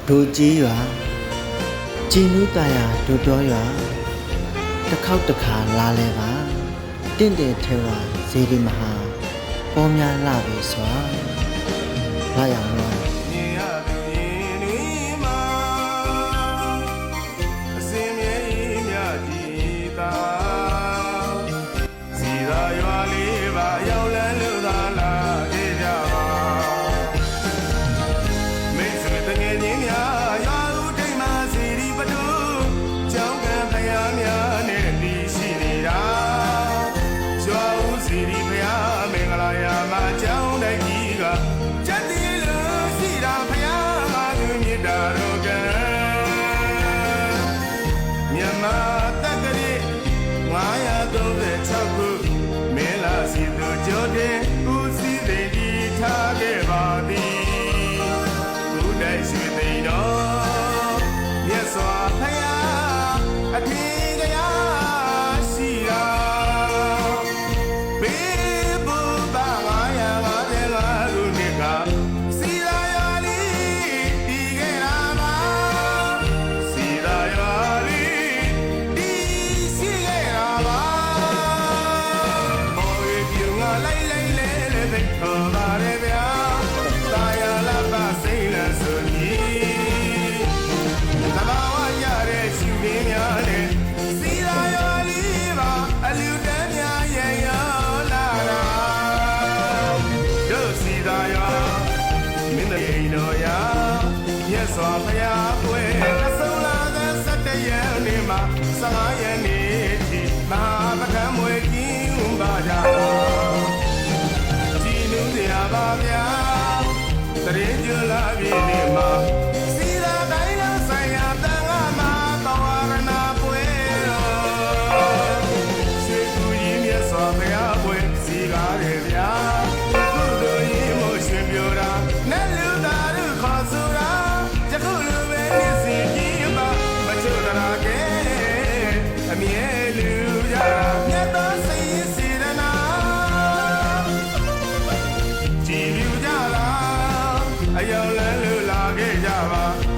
ဒိုကြီးရွာကြည်နူးတရာဒိုတော်ရွာတစ်ခေါက်တစ်ခါလာလဲပါတင့်တယ်ထဲဝါဇေဒီမဟာပေါ်များလာပြီစွာလာရအောင်လို့စွာဖျားပွဲအစုံလာတဲ့17ရက်နေ့မှာ15ရက်နေ့ထိမဟာပကံမွေကင်းပါကြကြည်နူးစရာပါဗျာတရင်ကျွလာပြီနေ့မှာစီသာတိုင်းလုံးဆိုင်ရာတန်ခါမှာတော်ဝရဏပွဲရွှေကူကြီးမြတ်စွာဘုရားပွဲစီကားတယ်ဗျာကုသိုလ်ရင်မို့ရွှေပြိုတာနဲ့လူသားတို့ခေါ်ဆိုတာအမြဲလူကြမြတ်သောစိတ်စေတနာကြည်လူကြလားအယောင်လဲလူလာခဲ့ကြပါ